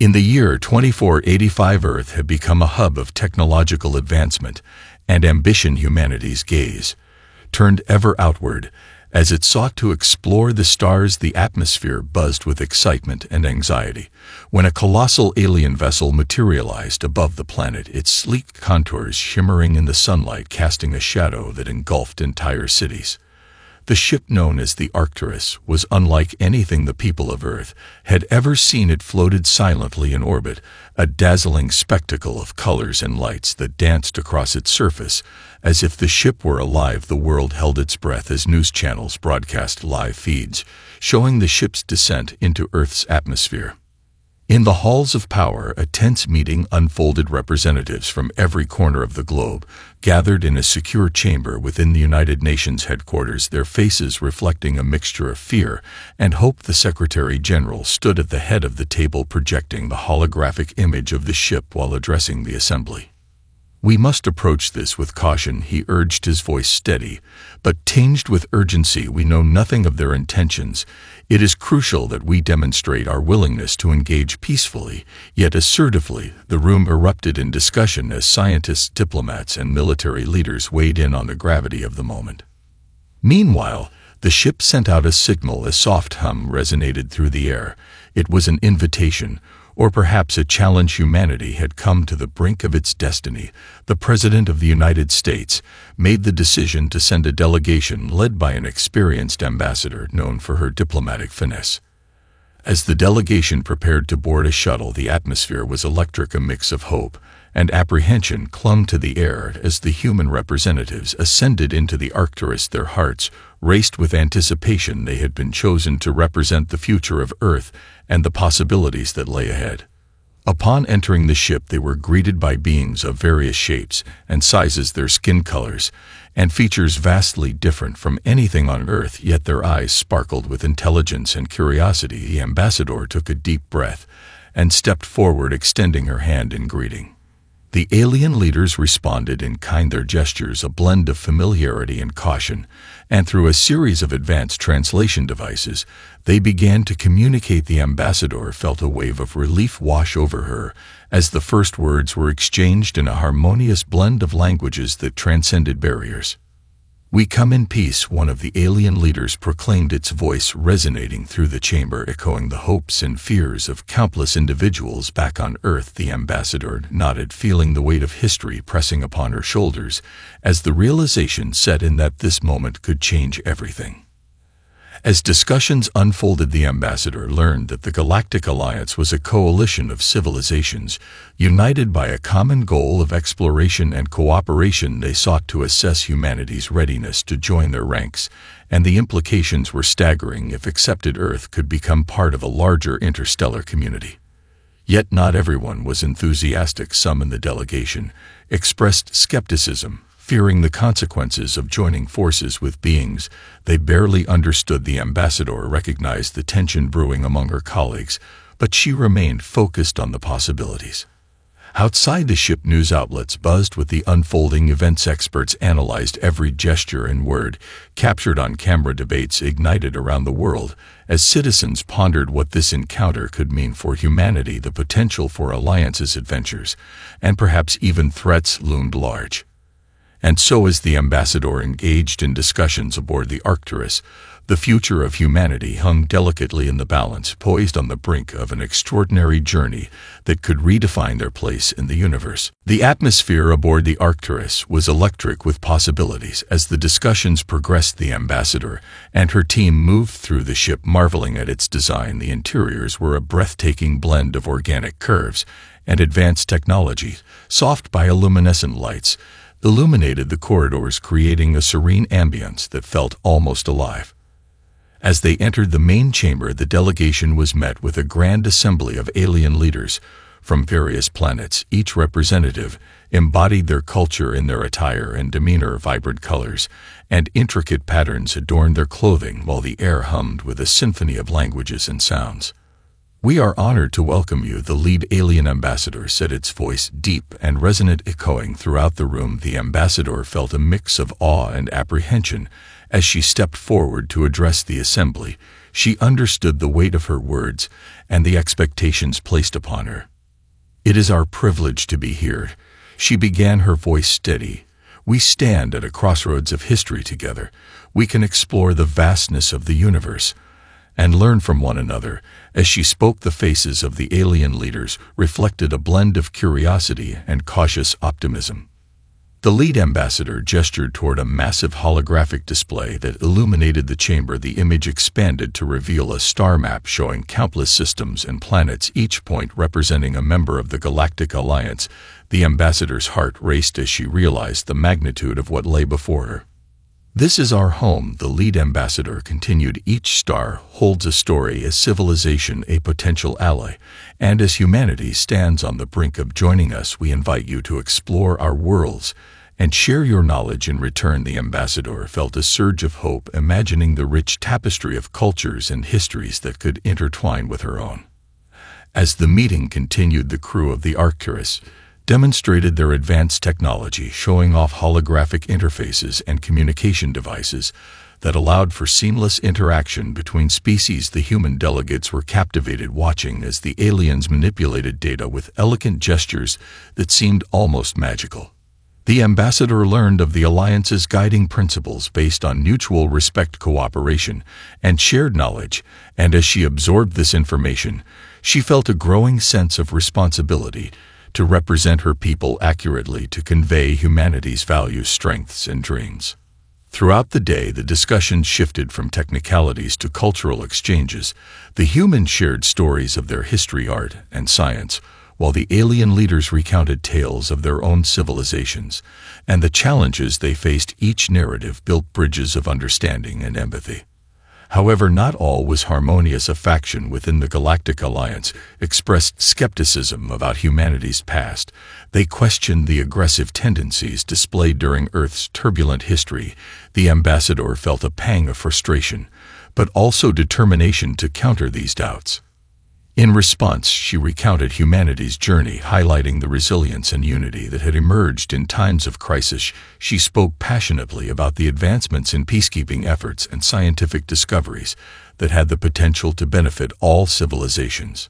In the year 2485, Earth had become a hub of technological advancement and ambition. Humanity's gaze turned ever outward as it sought to explore the stars. The atmosphere buzzed with excitement and anxiety when a colossal alien vessel materialized above the planet, its sleek contours shimmering in the sunlight, casting a shadow that engulfed entire cities. The ship, known as the Arcturus, was unlike anything the people of Earth had ever seen. It floated silently in orbit, a dazzling spectacle of colors and lights that danced across its surface. As if the ship were alive, the world held its breath as news channels broadcast live feeds, showing the ship's descent into Earth's atmosphere. In the halls of power, a tense meeting unfolded. Representatives from every corner of the globe gathered in a secure chamber within the United Nations headquarters, their faces reflecting a mixture of fear and hope. The Secretary General stood at the head of the table, projecting the holographic image of the ship while addressing the assembly. "We must approach this with caution," he urged, his voice steady, but tinged with urgency. "We know nothing of their intentions. It is crucial that we demonstrate our willingness to engage peacefully, yet assertively." The room erupted in discussion as scientists, diplomats, and military leaders weighed in on the gravity of the moment. Meanwhile, the ship sent out a signal. A soft hum resonated through the air. It was an invitation, or perhaps a challenge. Humanity had come to the brink of its destiny. The President of the United States made the decision to send a delegation led by an experienced ambassador known for her diplomatic finesse. As the delegation prepared to board a shuttle, the atmosphere was electric. A mix of hope and apprehension clung to the air as the human representatives ascended into the Arcturus. Their hearts raced with anticipation. They had been chosen to represent the future of Earth and the possibilities that lay ahead. Upon entering the ship, they were greeted by beings of various shapes and sizes, their skin colors and features vastly different from anything on Earth, yet their eyes sparkled with intelligence and curiosity. The ambassador took a deep breath and stepped forward, extending her hand in greeting. The alien leaders responded in kind, their gestures a blend of familiarity and caution, and through a series of advanced translation devices, they began to communicate. The ambassador felt a wave of relief wash over her as the first words were exchanged in a harmonious blend of languages that transcended barriers. "We come in peace," one of the alien leaders proclaimed, its voice resonating through the chamber, echoing the hopes and fears of countless individuals back on Earth. The ambassador nodded, feeling the weight of history pressing upon her shoulders as the realization set in that this moment could change everything. As discussions unfolded, the ambassador learned that the Galactic Alliance was a coalition of civilizations united by a common goal of exploration and cooperation. They sought to assess humanity's readiness to join their ranks, and the implications were staggering. If accepted, Earth could become part of a larger interstellar community. Yet not everyone was enthusiastic. Some in the delegation expressed skepticism, fearing the consequences of joining forces with beings they barely understood. The ambassador recognized the tension brewing among her colleagues, but she remained focused on the possibilities. Outside the ship, news outlets buzzed with the unfolding events. Experts analyzed every gesture and word captured on camera. Debates ignited around the world as citizens pondered what this encounter could mean for humanity. The potential for alliances, adventures, and perhaps even threats loomed large. And so, as the ambassador engaged in discussions aboard the Arcturus, the future of humanity hung delicately in the balance, poised on the brink of an extraordinary journey that could redefine their place in the universe. The atmosphere aboard the Arcturus was electric with possibilities. As the discussions progressed, the ambassador and her team moved through the ship, marveling at its design. The interiors were a breathtaking blend of organic curves and advanced technology. Soft bioluminescent lights illuminated the corridors, creating a serene ambience that felt almost alive. As they entered the main chamber, the delegation was met with a grand assembly of alien leaders from various planets. Each representative embodied their culture in their attire and demeanor. Vibrant colors and intricate patterns adorned their clothing, while the air hummed with a symphony of languages and sounds. "We are honored to welcome you," the lead alien ambassador said, its voice deep and resonant, echoing throughout the room. The ambassador felt a mix of awe and apprehension as she stepped forward to address the assembly. She understood the weight of her words and the expectations placed upon her. "It is our privilege to be here," she began, her voice steady. "We stand at a crossroads of history together. We can explore the vastness of the universe and learn from one another." As she spoke, the faces of the alien leaders reflected a blend of curiosity and cautious optimism. The lead ambassador gestured toward a massive holographic display that illuminated the chamber. The image expanded to reveal a star map showing countless systems and planets, each point representing a member of the Galactic Alliance. The ambassador's heart raced as she realized the magnitude of what lay before her. "This is our home," the lead ambassador continued. "Each star holds a story, a civilization, a potential ally. And as humanity stands on the brink of joining us, we invite you to explore our worlds and share your knowledge in return." The ambassador felt a surge of hope, imagining the rich tapestry of cultures and histories that could intertwine with her own. As the meeting continued, the crew of the Arcturus demonstrated their advanced technology, showing off holographic interfaces and communication devices that allowed for seamless interaction between species. The human delegates were captivated, watching as the aliens manipulated data with elegant gestures that seemed almost magical. The ambassador learned of the Alliance's guiding principles based on mutual respect, cooperation, and shared knowledge, and as she absorbed this information, she felt a growing sense of responsibility to represent her people accurately, to convey humanity's values, strengths, and dreams. Throughout the day, the discussions shifted from technicalities to cultural exchanges. The humans shared stories of their history, art, and science, while the alien leaders recounted tales of their own civilizations and the challenges they faced. Each narrative built bridges of understanding and empathy. However, not all was harmonious. A faction within the Galactic Alliance expressed skepticism about humanity's past. They questioned the aggressive tendencies displayed during Earth's turbulent history. The ambassador felt a pang of frustration, but also determination to counter these doubts. In response, she recounted humanity's journey, highlighting the resilience and unity that had emerged in times of crisis. She spoke passionately about the advancements in peacekeeping efforts and scientific discoveries that had the potential to benefit all civilizations.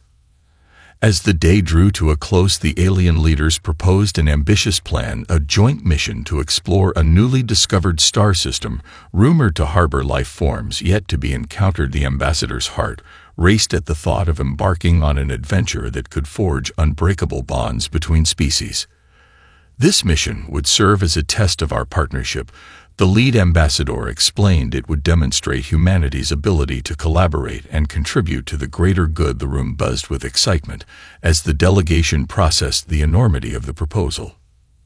As the day drew to a close, the alien leaders proposed an ambitious plan, a joint mission to explore a newly discovered star system rumored to harbor life forms yet to be encountered. The ambassador's heart raced at the thought of embarking on an adventure that could forge unbreakable bonds between species. "This mission would serve as a test of our partnership," the lead ambassador explained. "It would demonstrate humanity's ability to collaborate and contribute to the greater good." The room buzzed with excitement as the delegation processed the enormity of the proposal.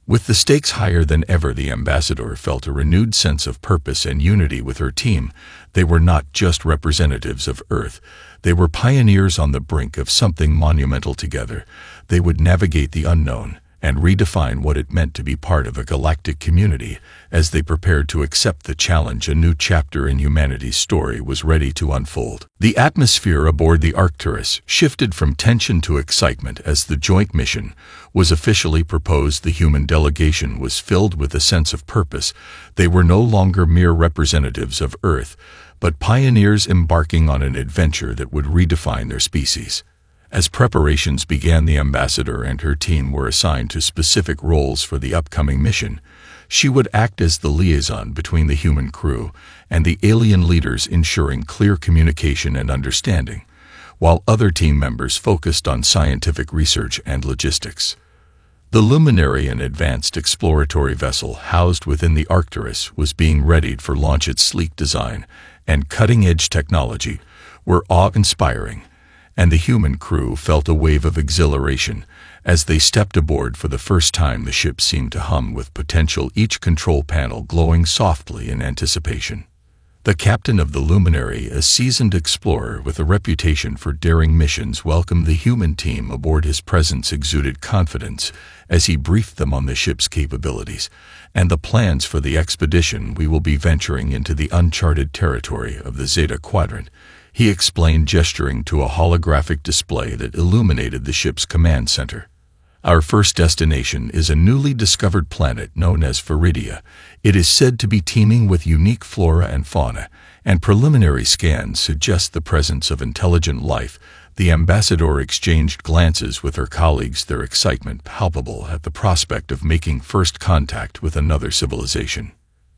With the stakes higher than ever, the ambassador felt a renewed sense of purpose and unity with her team. They were not just representatives of Earth. They were pioneers on the brink of something monumental. Together, they would navigate the unknown and redefine what it meant to be part of a galactic community. As they prepared to accept the challenge, a new chapter in humanity's story was ready to unfold. The atmosphere aboard the Arcturus shifted from tension to excitement as the joint mission was officially proposed. The human delegation was filled with a sense of purpose. They were no longer mere representatives of Earth, but pioneers embarking on an adventure that would redefine their species. As preparations began, the ambassador and her team were assigned to specific roles for the upcoming mission. She would act as the liaison between the human crew and the alien leaders, ensuring clear communication and understanding, while other team members focused on scientific research and logistics. The Luminary, an advanced exploratory vessel housed within the Arcturus, was being readied for launch. Its sleek design and cutting-edge technology were awe-inspiring, and the human crew felt a wave of exhilaration as they stepped aboard for the first time. The ship seemed to hum with potential, each control panel glowing softly in anticipation. The captain of the Luminary, a seasoned explorer with a reputation for daring missions, welcomed the human team aboard. His presence exuded confidence as he briefed them on the ship's capabilities and the plans for the expedition. "We will be venturing into the uncharted territory of the Zeta Quadrant," he explained, gesturing to a holographic display that illuminated the ship's command center. "Our first destination is a newly discovered planet known as Viridia. It is said to be teeming with unique flora and fauna, and preliminary scans suggest the presence of intelligent life. The ambassador exchanged glances with her colleagues, their excitement palpable at the prospect of making first contact with another civilization.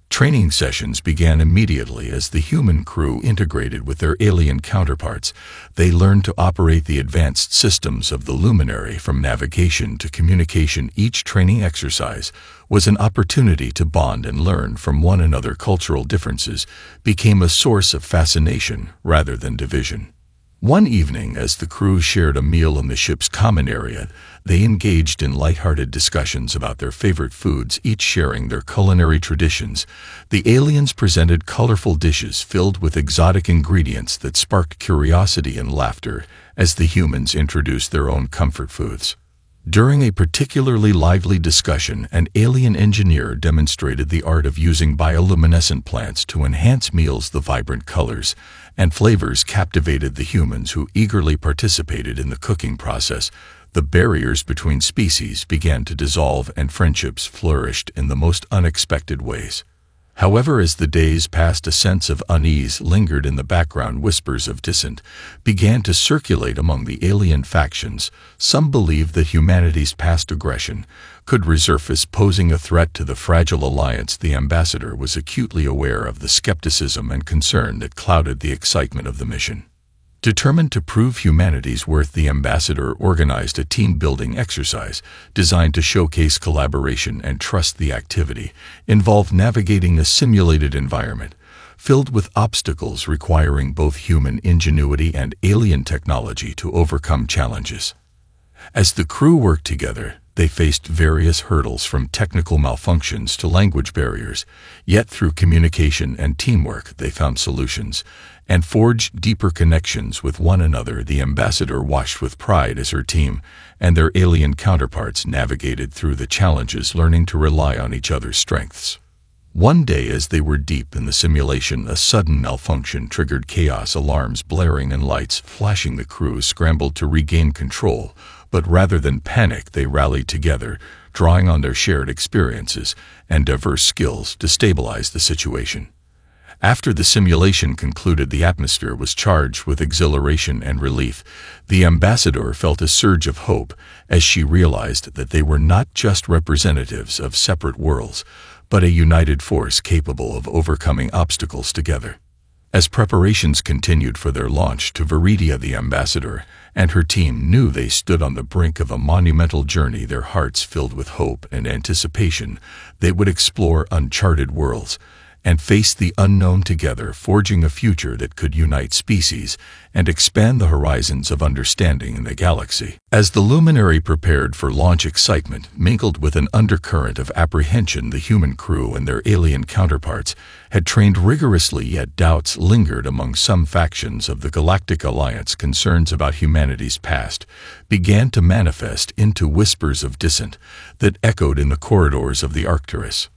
Training sessions began immediately as the human crew integrated with their alien counterparts. They learned to operate the advanced systems of the Luminary from navigation to communication. Each training exercise was an opportunity to bond and learn from one another. Cultural differences became a source of fascination rather than division. One evening, as the crew shared a meal in the ship's common area, they engaged in light-hearted discussions about their favorite foods, each sharing their culinary traditions. The aliens presented colorful dishes filled with exotic ingredients that sparked curiosity and laughter as the humans introduced their own comfort foods. During a particularly lively discussion, an alien engineer demonstrated the art of using bioluminescent plants to enhance meals. The vibrant colors and flavors captivated the humans who eagerly participated in the cooking process. The barriers between species began to dissolve and friendships flourished in the most unexpected ways. However, as the days passed, a sense of unease lingered in the background. Whispers of dissent began to circulate among the alien factions. Some believed that humanity's past aggression could resurface, posing a threat to the fragile alliance. The ambassador was acutely aware of the skepticism and concern that clouded the excitement of the mission. Determined to prove humanity's worth, the ambassador organized a team-building exercise designed to showcase collaboration and trust. The activity involved navigating a simulated environment filled with obstacles requiring both human ingenuity and alien technology to overcome challenges. As the crew worked together, they faced various hurdles from technical malfunctions to language barriers, yet through communication and teamwork they found solutions and forged deeper connections with one another. The ambassador watched with pride as her team and their alien counterparts navigated through the challenges, learning to rely on each other's strengths. One day, as they were deep in the simulation, a sudden malfunction triggered chaos, alarms blaring and lights flashing. The crew scrambled to regain control, but rather than panic, they rallied together, drawing on their shared experiences and diverse skills to stabilize the situation. After the simulation concluded, the atmosphere was charged with exhilaration and relief. The ambassador felt a surge of hope as she realized that they were not just representatives of separate worlds, but a united force capable of overcoming obstacles together. As preparations continued for their launch to Viridia, the ambassador and her team knew they stood on the brink of a monumental journey, their hearts filled with hope and anticipation. They would explore uncharted worlds and face the unknown together, forging a future that could unite species and expand the horizons of understanding in the galaxy. As the Luminary prepared for launch, excitement mingled with an undercurrent of apprehension. The human crew and their alien counterparts had trained rigorously, yet doubts lingered among some factions of the Galactic Alliance. Concerns about humanity's past began to manifest into whispers of dissent that echoed in the corridors of the Arcturus.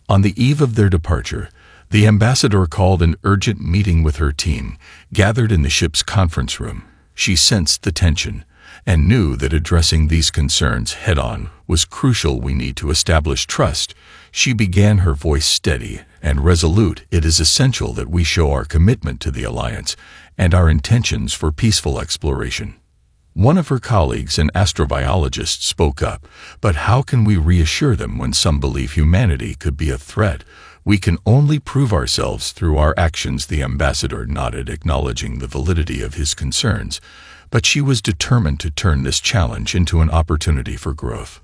On the eve of their departure, the ambassador called an urgent meeting with her team, gathered in the ship's conference room. She sensed the tension and knew that addressing these concerns head-on was crucial. "We need to establish trust," she began, her voice steady and resolute. "It is essential that we show our commitment to the Alliance and our intentions for peaceful exploration." One of her colleagues, an astrobiologist, spoke up. "But how can we reassure them when some believe humanity could be a threat? We can only prove ourselves through our actions." The ambassador nodded, acknowledging the validity of his concerns, but she was determined to turn this challenge into an opportunity for growth.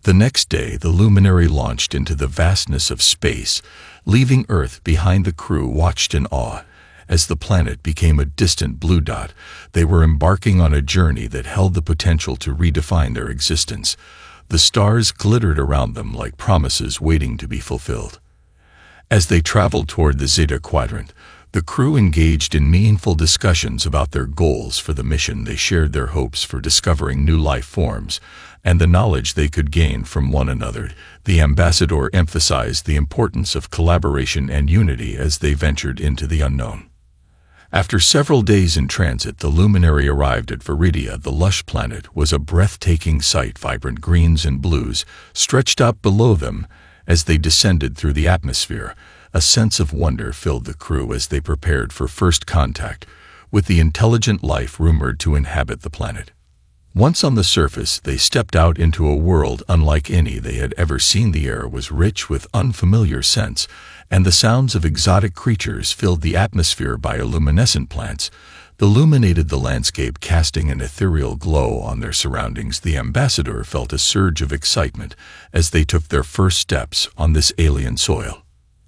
The next day, the Luminary launched into the vastness of space, leaving Earth behind. The crew watched in awe. As the planet became a distant blue dot, they were embarking on a journey that held the potential to redefine their existence. The stars glittered around them like promises waiting to be fulfilled. As they traveled toward the Zeta Quadrant, the crew engaged in meaningful discussions about their goals for the mission. They shared their hopes for discovering new life forms and the knowledge they could gain from one another. The ambassador emphasized the importance of collaboration and unity as they ventured into the unknown. After several days in transit, the Luminary arrived at Viridia. The lush planet was a breathtaking sight. Vibrant greens and blues stretched out below them as they descended through the atmosphere. A sense of wonder filled the crew as they prepared for first contact with the intelligent life rumored to inhabit the planet. Once on the surface, they stepped out into a world unlike any they had ever seen. The air was rich with unfamiliar scents, and the sounds of exotic creatures filled the atmosphere. Bioluminescent plants illuminated the landscape, casting an ethereal glow on their surroundings. The ambassador felt a surge of excitement as they took their first steps on this alien soil.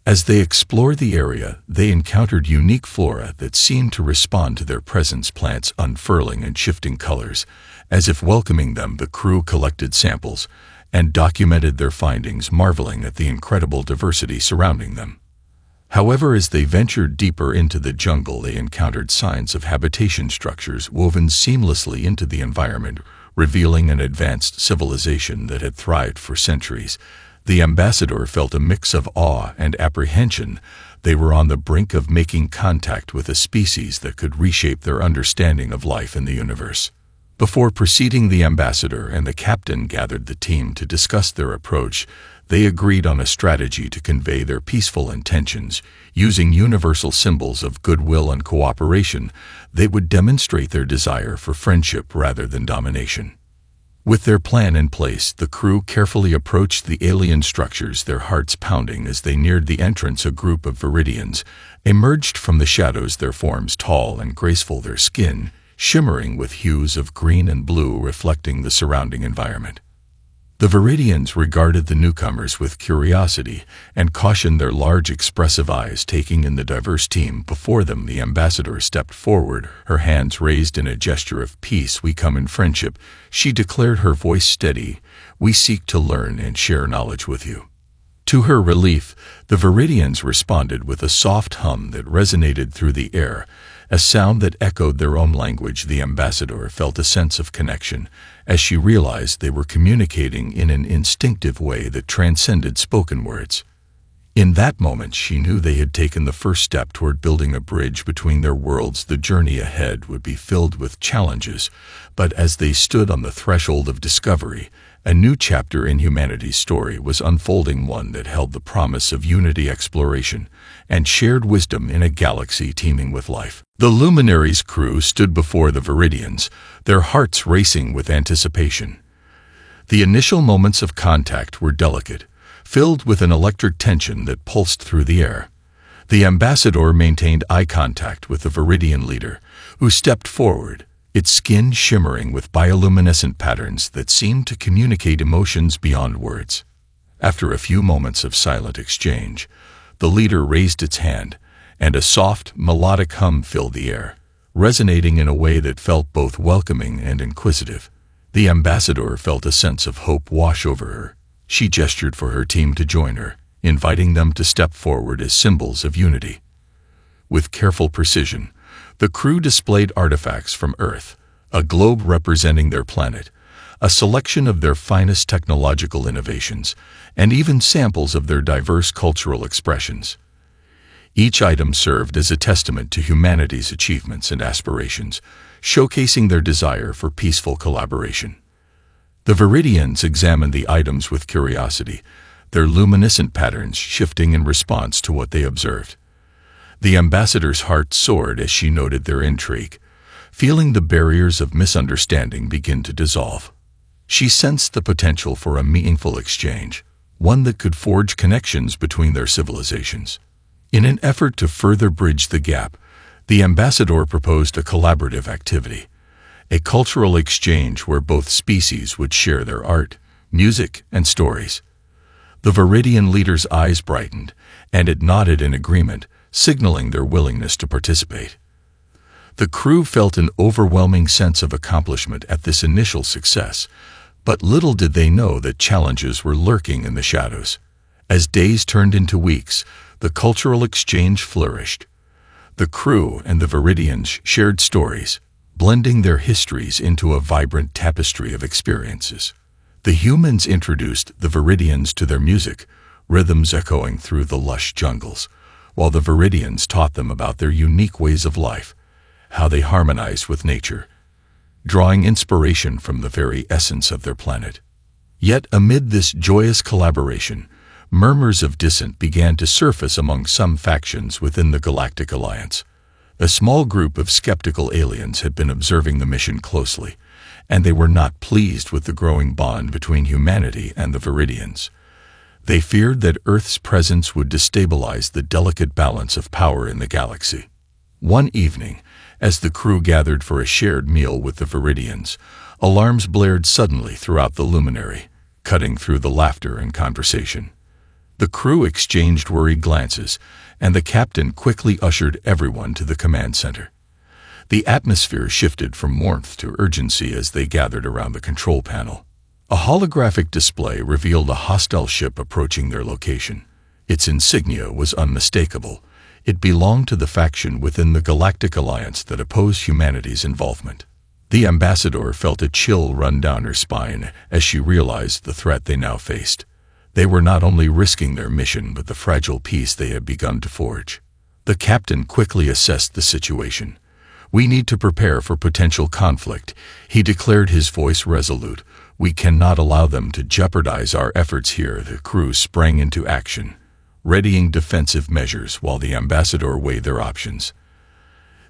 As they explored the area, they encountered unique flora that seemed to respond to their presence, plants unfurling in shifting colors. As if welcoming them, the crew collected samples and documented their findings, marveling at the incredible diversity surrounding them. However, as they ventured deeper into the jungle, they encountered signs of habitation structures woven seamlessly into the environment, revealing an advanced civilization that had thrived for centuries. The ambassador felt a mix of awe and apprehension. They were on the brink of making contact with a species that could reshape their understanding of life in the universe. Before proceeding, the ambassador and the captain gathered the team to discuss their approach. They agreed on a strategy to convey their peaceful intentions. Using universal symbols of goodwill and cooperation, they would demonstrate their desire for friendship rather than domination. With their plan in place, the crew carefully approached the alien structures, their hearts pounding as they neared the entrance. A group of Viridians emerged from the shadows, their forms tall and graceful, their skin shimmering with hues of green and blue reflecting the surrounding environment. The Viridians regarded the newcomers with curiosity and caution, their large expressive eyes taking in the diverse team before them. The ambassador stepped forward, her hands raised in a gesture of peace. "We come in friendship," she declared, her voice steady. "We seek to learn and share knowledge with you." To her relief, the Viridians responded with a soft hum that resonated through the air, a sound that echoed their own language. The ambassador felt a sense of connection as she realized they were communicating in an instinctive way that transcended spoken words. In that moment, she knew they had taken the first step toward building a bridge between their worlds. The journey ahead would be filled with challenges, but as they stood on the threshold of discovery, a new chapter in humanity's story was unfolding, one that held the promise of unity, exploration, and shared wisdom in a galaxy teeming with life. The Luminaries' crew stood before the Viridians, their hearts racing with anticipation. The initial moments of contact were delicate, filled with an electric tension that pulsed through the air. The ambassador maintained eye contact with the Viridian leader, who stepped forward, its skin shimmering with bioluminescent patterns that seemed to communicate emotions beyond words. After a few moments of silent exchange, the leader raised its hand, and a soft, melodic hum filled the air, resonating in a way that felt both welcoming and inquisitive. The ambassador felt a sense of hope wash over her. She gestured for her team to join her, inviting them to step forward as symbols of unity. With careful precision, the crew displayed artifacts from Earth, a globe representing their planet, a selection of their finest technological innovations, and even samples of their diverse cultural expressions. Each item served as a testament to humanity's achievements and aspirations, showcasing their desire for peaceful collaboration. The Viridians examined the items with curiosity, their luminescent patterns shifting in response to what they observed. The ambassador's heart soared as she noted their intrigue, feeling the barriers of misunderstanding begin to dissolve. She sensed the potential for a meaningful exchange, one that could forge connections between their civilizations. In an effort to further bridge the gap, the ambassador proposed a collaborative activity, a cultural exchange where both species would share their art, music, and stories. The Viridian leader's eyes brightened, and it nodded in agreement, signaling their willingness to participate. The crew felt an overwhelming sense of accomplishment at this initial success, but little did they know that challenges were lurking in the shadows. As days turned into weeks, the cultural exchange flourished. The crew and the Viridians shared stories, blending their histories into a vibrant tapestry of experiences. The humans introduced the Viridians to their music, rhythms echoing through the lush jungles, while the Viridians taught them about their unique ways of life, how they harmonized with nature, drawing inspiration from the very essence of their planet. Yet amid this joyous collaboration, murmurs of dissent began to surface among some factions within the Galactic Alliance. A small group of skeptical aliens had been observing the mission closely, and they were not pleased with the growing bond between humanity and the Viridians. They feared that Earth's presence would destabilize the delicate balance of power in the galaxy. One evening, as the crew gathered for a shared meal with the Viridians, alarms blared suddenly throughout the luminary, cutting through the laughter and conversation. The crew exchanged worried glances, and the captain quickly ushered everyone to the command center. The atmosphere shifted from warmth to urgency as they gathered around the control panel. A holographic display revealed a hostile ship approaching their location. Its insignia was unmistakable. It belonged to the faction within the Galactic Alliance that opposed humanity's involvement. The ambassador felt a chill run down her spine as she realized the threat they now faced. They were not only risking their mission but the fragile peace they had begun to forge. The captain quickly assessed the situation. "We need to prepare for potential conflict," he declared, his voice resolute. "We cannot allow them to jeopardize our efforts here." The crew sprang into action, readying defensive measures while the ambassador weighed their options.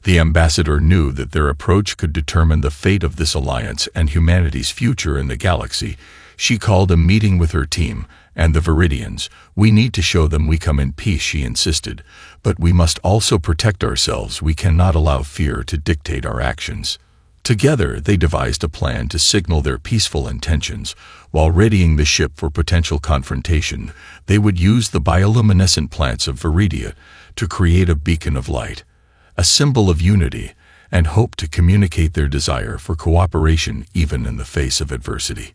The ambassador knew that their approach could determine the fate of this alliance and humanity's future in the galaxy. She called a meeting with her team and the Viridians. "We need to show them we come in peace," she insisted, "but we must also protect ourselves. We cannot allow fear to dictate our actions." Together, they devised a plan to signal their peaceful intentions. While readying the ship for potential confrontation, they would use the bioluminescent plants of Viridia to create a beacon of light, a symbol of unity, and hope to communicate their desire for cooperation even in the face of adversity.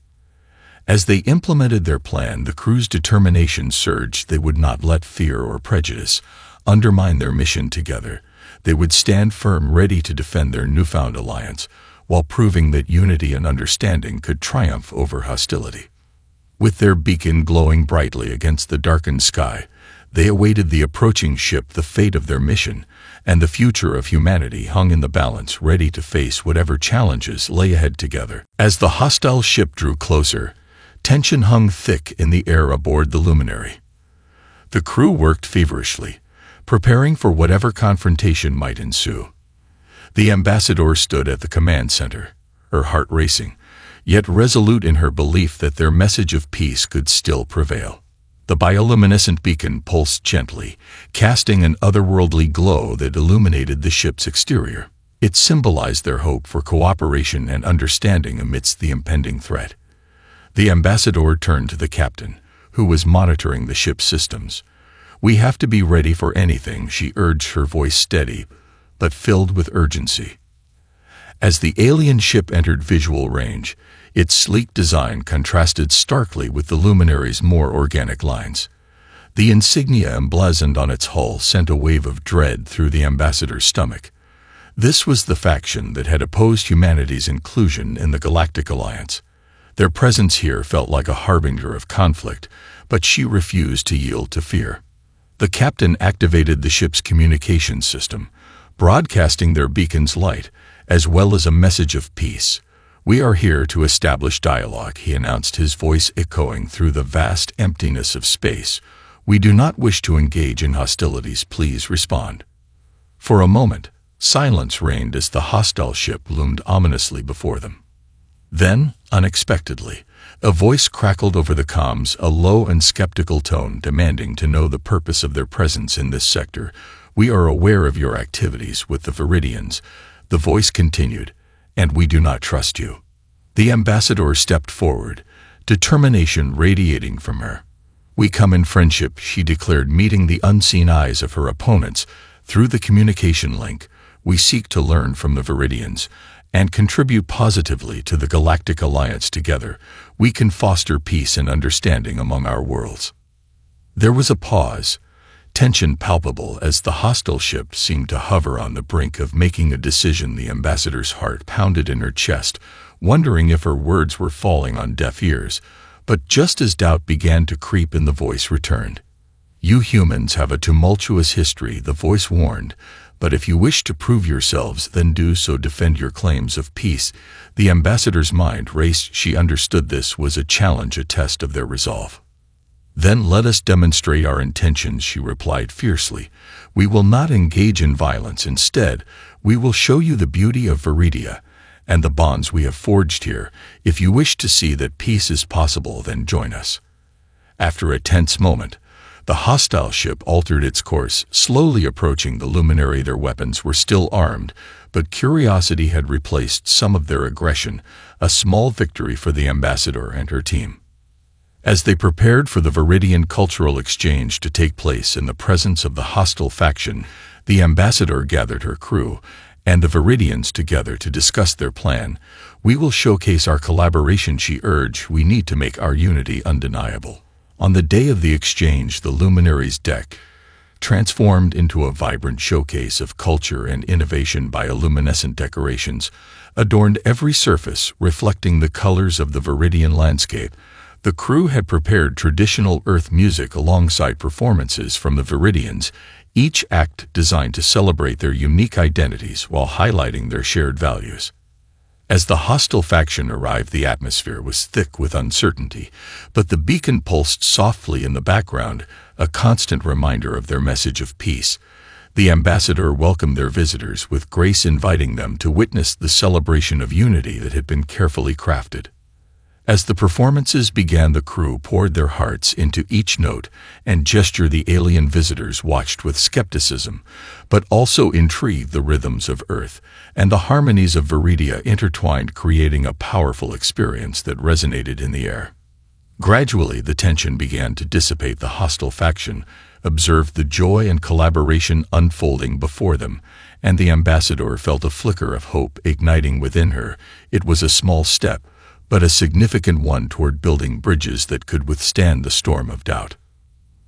As they implemented their plan, the crew's determination surged. They would not let fear or prejudice undermine their mission together. They would stand firm, ready to defend their newfound alliance, while proving that unity and understanding could triumph over hostility. With their beacon glowing brightly against the darkened sky, they awaited the approaching ship. The fate of their mission and the future of humanity hung in the balance, ready to face whatever challenges lay ahead together. As the hostile ship drew closer, tension hung thick in the air aboard the luminary. The crew worked feverishly, preparing for whatever confrontation might ensue. The ambassador stood at the command center, her heart racing, yet resolute in her belief that their message of peace could still prevail. The bioluminescent beacon pulsed gently, casting an otherworldly glow that illuminated the ship's exterior. It symbolized their hope for cooperation and understanding amidst the impending threat. The ambassador turned to the captain, who was monitoring the ship's systems. "We have to be ready for anything," she urged, her voice steady, but filled with urgency. As the alien ship entered visual range, its sleek design contrasted starkly with the luminary's more organic lines. The insignia emblazoned on its hull sent a wave of dread through the ambassador's stomach. This was the faction that had opposed humanity's inclusion in the Galactic Alliance. Their presence here felt like a harbinger of conflict, but she refused to yield to fear. The captain activated the ship's communication system, broadcasting their beacon's light, as well as a message of peace. "We are here to establish dialogue," he announced, his voice echoing through the vast emptiness of space. "We do not wish to engage in hostilities. Please respond." For a moment, silence reigned as the hostile ship loomed ominously before them. Then, unexpectedly, a voice crackled over the comms, a low and skeptical tone demanding to know the purpose of their presence in this sector. "We are aware of your activities with the Viridians," the voice continued, "and we do not trust you." The ambassador stepped forward, determination radiating from her. "We come in friendship," she declared, meeting the unseen eyes of her opponents. "Through the communication link, we seek to learn from the Viridians and contribute positively to the Galactic Alliance. Together, we can foster peace and understanding among our worlds." There was a pause, tension palpable as the hostile ship seemed to hover on the brink of making a decision. The ambassador's heart pounded in her chest, wondering if her words were falling on deaf ears. But just as doubt began to creep in, the voice returned. "You humans have a tumultuous history," the voice warned, "but if you wish to prove yourselves, then do so. Defend your claims of peace." The ambassador's mind raced. She understood this was a challenge, a test of their resolve. "Then let us demonstrate our intentions," she replied fiercely. "We will not engage in violence. Instead, we will show you the beauty of Viridia and the bonds we have forged here. If you wish to see that peace is possible, then join us." After a tense moment, the hostile ship altered its course, slowly approaching the luminary. Their weapons were still armed, but curiosity had replaced some of their aggression, a small victory for the ambassador and her team. As they prepared for the Viridian cultural exchange to take place in the presence of the hostile faction, the ambassador gathered her crew and the Viridians together to discuss their plan. "We will showcase our collaboration," she urged. "We need to make our unity undeniable." On the day of the exchange, the luminary's deck, transformed into a vibrant showcase of culture and innovation. Bioluminescent decorations adorned every surface, reflecting the colors of the Viridian landscape. The crew had prepared traditional Earth music alongside performances from the Viridians, each act designed to celebrate their unique identities while highlighting their shared values. As the hostile faction arrived, the atmosphere was thick with uncertainty, but the beacon pulsed softly in the background, a constant reminder of their message of peace. The ambassador welcomed their visitors with grace, inviting them to witness the celebration of unity that had been carefully crafted. As the performances began, the crew poured their hearts into each note and gesture. The alien visitors watched with skepticism, but also intrigued. The rhythms of Earth and the harmonies of Viridia intertwined, creating a powerful experience that resonated in the air. Gradually, the tension began to dissipate. The hostile faction observed the joy and collaboration unfolding before them, and the ambassador felt a flicker of hope igniting within her. It was a small step, but a significant one toward building bridges that could withstand the storm of doubt.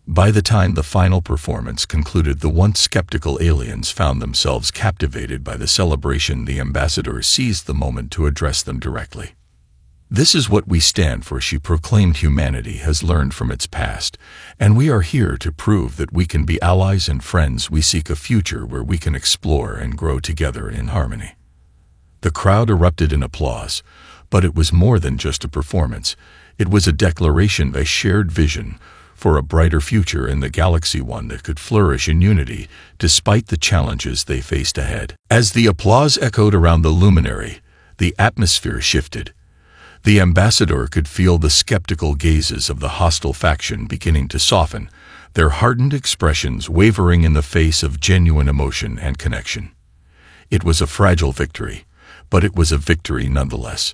By the time the final performance concluded, the once skeptical aliens found themselves captivated by the celebration. The ambassador seized the moment to address them directly. "This is what we stand for," she proclaimed. "Humanity has learned from its past, and we are here to prove that we can be allies and friends. We seek a future where we can explore and grow together in harmony." The crowd erupted in applause, but it was more than just a performance. It was a declaration, a shared vision for a brighter future in the galaxy, one that could flourish in unity despite the challenges they faced ahead. As the applause echoed around the luminary, the atmosphere shifted. The ambassador could feel the skeptical gazes of the hostile faction beginning to soften, their hardened expressions wavering in the face of genuine emotion and connection. It was a fragile victory, but it was a victory nonetheless.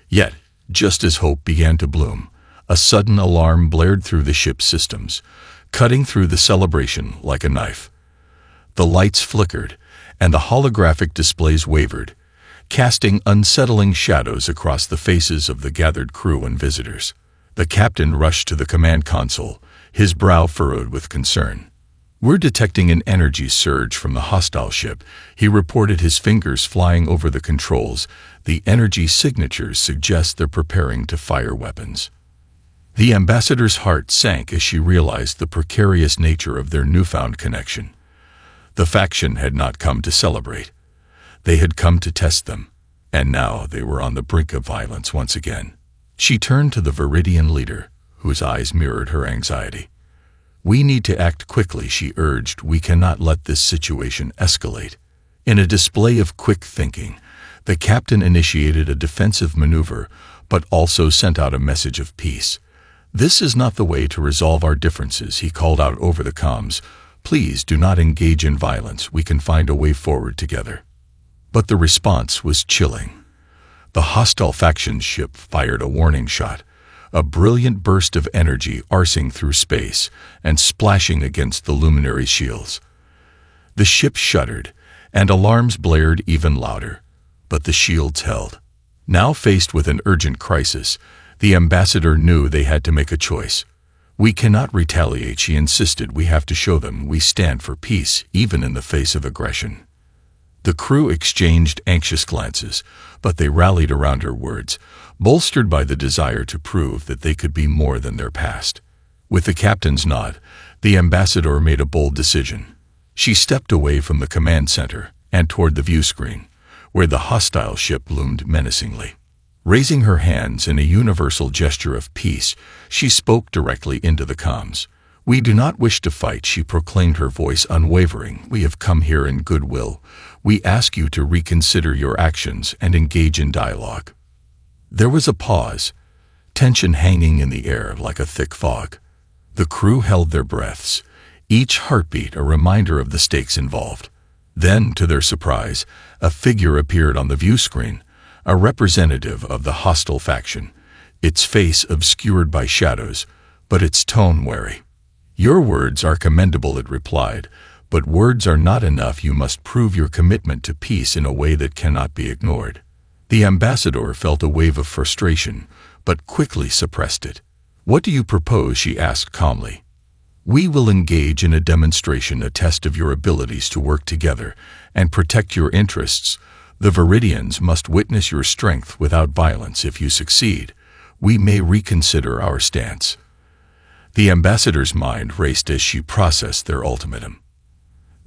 Yet, just as hope began to bloom, a sudden alarm blared through the ship's systems, cutting through the celebration like a knife. The lights flickered, and the holographic displays wavered, casting unsettling shadows across the faces of the gathered crew and visitors. The captain rushed to the command console, his brow furrowed with concern. "We're detecting an energy surge from the hostile ship," he reported, his fingers flying over the controls. "The energy signatures suggest they're preparing to fire weapons." The ambassador's heart sank as she realized the precarious nature of their newfound connection. The faction had not come to celebrate. They had come to test them, and now they were on the brink of violence once again. She turned to the Viridian leader, whose eyes mirrored her anxiety. "We need to act quickly," she urged. "We cannot let this situation escalate." In a display of quick thinking, the captain initiated a defensive maneuver, but also sent out a message of peace. "This is not the way to resolve our differences," he called out over the comms. "Please do not engage in violence. We can find a way forward together." But the response was chilling. The hostile faction's ship fired a warning shot, a brilliant burst of energy arcing through space and splashing against the luminary's shields. The ship shuddered, and alarms blared even louder, but the shields held. Now faced with an urgent crisis, the ambassador knew they had to make a choice. "We cannot retaliate," she insisted. "We have to show them we stand for peace, even in the face of aggression." The crew exchanged anxious glances, but they rallied around her words, bolstered by the desire to prove that they could be more than their past. With the captain's nod, the ambassador made a bold decision. She stepped away from the command center and toward the view screen, where the hostile ship loomed menacingly. Raising her hands in a universal gesture of peace, she spoke directly into the comms. "We do not wish to fight," she proclaimed, her voice unwavering. "We have come here in goodwill. We ask you to reconsider your actions and engage in dialogue." There was a pause, tension hanging in the air like a thick fog. The crew held their breaths, each heartbeat a reminder of the stakes involved. Then, to their surprise, a figure appeared on the view screen, a representative of the hostile faction, its face obscured by shadows, but its tone wary. "Your words are commendable," it replied, "but words are not enough. You must prove your commitment to peace in a way that cannot be ignored." The ambassador felt a wave of frustration, but quickly suppressed it. "What do you propose?" she asked calmly. "We will engage in a demonstration, a test of your abilities to work together and protect your interests. The Viridians must witness your strength without violence. If you succeed, we may reconsider our stance." The ambassador's mind raced as she processed their ultimatum.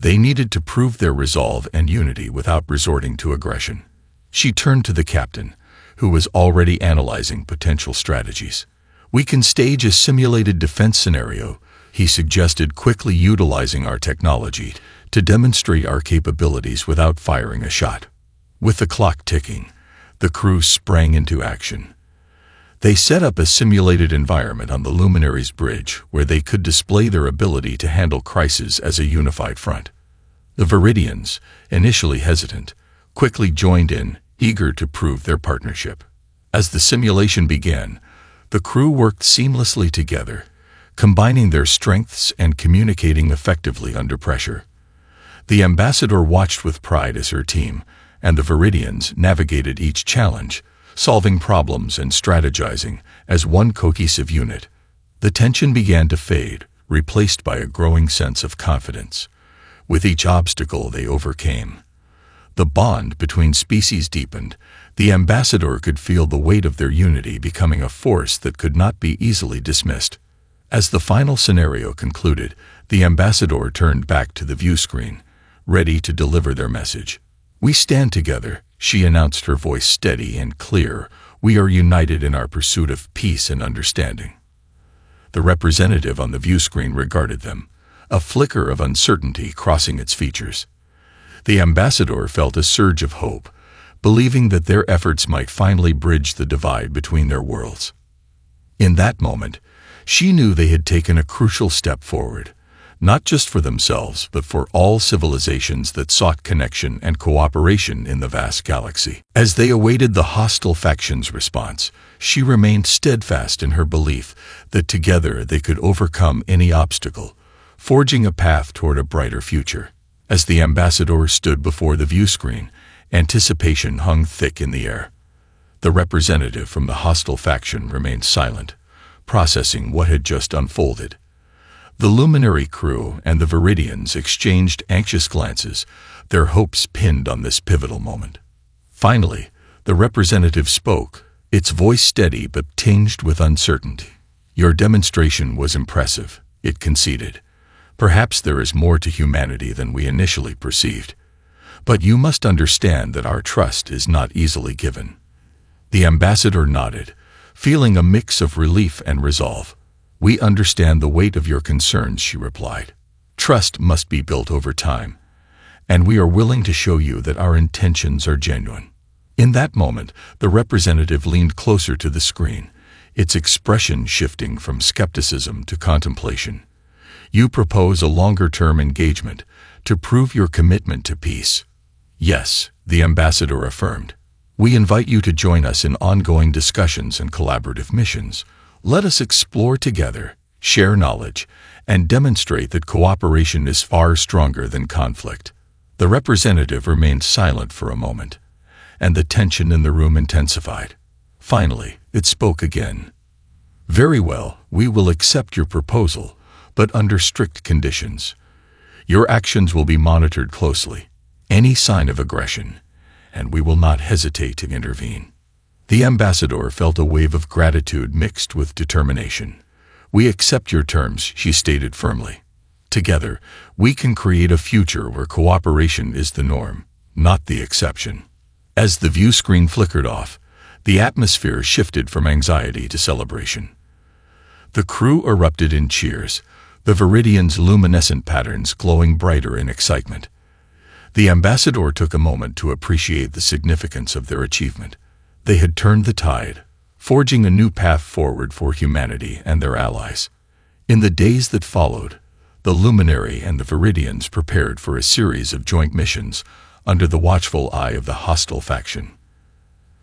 They needed to prove their resolve and unity without resorting to aggression. She turned to the captain, who was already analyzing potential strategies. "We can stage a simulated defense scenario," he suggested, quickly utilizing our technology to demonstrate our capabilities without firing a shot. With the clock ticking, the crew sprang into action. They set up a simulated environment on the Luminaries Bridge where they could display their ability to handle crises as a unified front. The Viridians, initially hesitant, quickly joined in, eager to prove their partnership. As the simulation began, the crew worked seamlessly together, combining their strengths and communicating effectively under pressure. The ambassador watched with pride as her team and the Viridians navigated each challenge, solving problems and strategizing as one cohesive unit. The tension began to fade, replaced by a growing sense of confidence. With each obstacle they overcame, the bond between species deepened. The ambassador could feel the weight of their unity becoming a force that could not be easily dismissed. As the final scenario concluded, the ambassador turned back to the view screen, ready to deliver their message. "We stand together," she announced, her voice steady and clear. "We are united in our pursuit of peace and understanding." The representative on the view screen regarded them, a flicker of uncertainty crossing its features. The ambassador felt a surge of hope, believing that their efforts might finally bridge the divide between their worlds. In that moment, she knew they had taken a crucial step forward, not just for themselves but for all civilizations that sought connection and cooperation in the vast galaxy. As they awaited the hostile faction's response, she remained steadfast in her belief that together they could overcome any obstacle, forging a path toward a brighter future. As the ambassador stood before the view screen, anticipation hung thick in the air. The representative from the hostile faction remained silent, processing what had just unfolded. The Luminary crew and the Viridians exchanged anxious glances, their hopes pinned on this pivotal moment. Finally, the representative spoke, its voice steady but tinged with uncertainty. "Your demonstration was impressive," it conceded. "Perhaps there is more to humanity than we initially perceived. But you must understand that our trust is not easily given." The ambassador nodded, feeling a mix of relief and resolve. "We understand the weight of your concerns," she replied. "Trust must be built over time, and we are willing to show you that our intentions are genuine." In that moment, the representative leaned closer to the screen, its expression shifting from skepticism to contemplation. "You propose a longer-term engagement to prove your commitment to peace." "Yes," the ambassador affirmed. "We invite you to join us in ongoing discussions and collaborative missions. Let us explore together, share knowledge, and demonstrate that cooperation is far stronger than conflict." The representative remained silent for a moment, and the tension in the room intensified. Finally, it spoke again. "Very well, we will accept your proposal, but under strict conditions. Your actions will be monitored closely. Any sign of aggression, and we will not hesitate to intervene." The ambassador felt a wave of gratitude mixed with determination. "We accept your terms," she stated firmly. "Together, we can create a future where cooperation is the norm, not the exception." As the view screen flickered off, The atmosphere shifted from anxiety to celebration. The crew erupted in cheers, the Viridian's luminescent patterns glowing brighter in excitement. The ambassador took a moment to appreciate the significance of their achievement. They had turned the tide, forging a new path forward for humanity and their allies. In the days that followed, the Luminary and the Viridians prepared for a series of joint missions under the watchful eye of the hostile faction.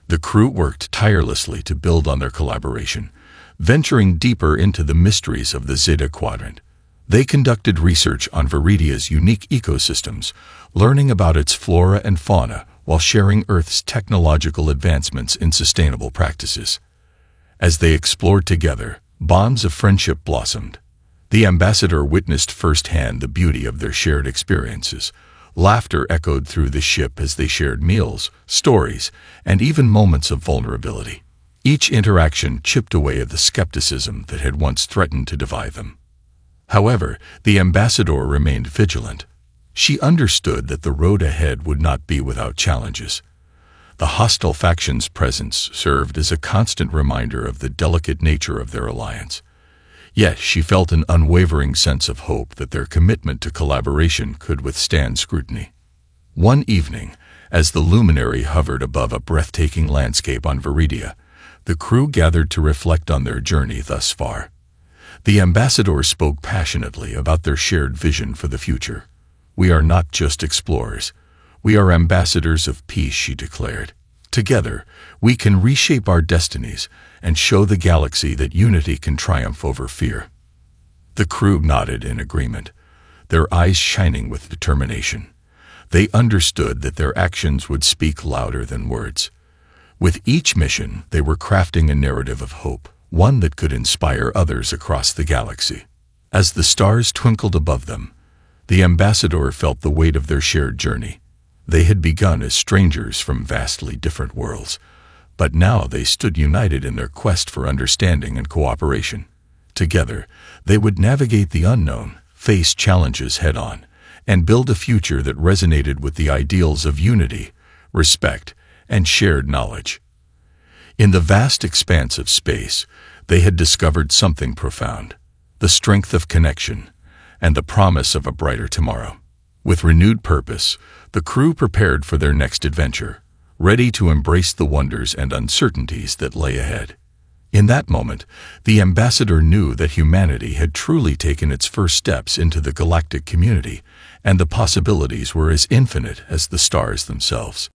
The crew worked tirelessly to build on their collaboration, venturing deeper into the mysteries of the Zeta Quadrant. They conducted research on Viridia's unique ecosystems, learning about its flora and fauna while sharing Earth's technological advancements in sustainable practices. As they explored together, bonds of friendship blossomed. The ambassador witnessed firsthand the beauty of their shared experiences. Laughter echoed through the ship as they shared meals, stories, and even moments of vulnerability. Each interaction chipped away at the skepticism that had once threatened to divide them. However, the ambassador remained vigilant. She understood that the road ahead would not be without challenges. The hostile faction's presence served as a constant reminder of the delicate nature of their alliance. Yet she felt an unwavering sense of hope that their commitment to collaboration could withstand scrutiny. One evening, as the Luminary hovered above a breathtaking landscape on Viridia, the crew gathered to reflect on their journey thus far. The ambassador spoke passionately about their shared vision for the future. "We are not just explorers. We are ambassadors of peace," she declared. "Together, we can reshape our destinies and show the galaxy that unity can triumph over fear." The crew nodded in agreement, their eyes shining with determination. They understood that their actions would speak louder than words. With each mission, they were crafting a narrative of hope, one that could inspire others across the galaxy. As the stars twinkled above them, the ambassador felt the weight of their shared journey. They had begun as strangers from vastly different worlds, but now they stood united in their quest for understanding and cooperation. Together, they would navigate the unknown, face challenges head-on, and build a future that resonated with the ideals of unity, respect, and shared knowledge. In the vast expanse of space, they had discovered something profound: the strength of connection and the promise of a brighter tomorrow. With renewed purpose, the crew prepared for their next adventure, ready to embrace the wonders and uncertainties that lay ahead. In that moment, the ambassador knew that humanity had truly taken its first steps into the galactic community, and the possibilities were as infinite as the stars themselves.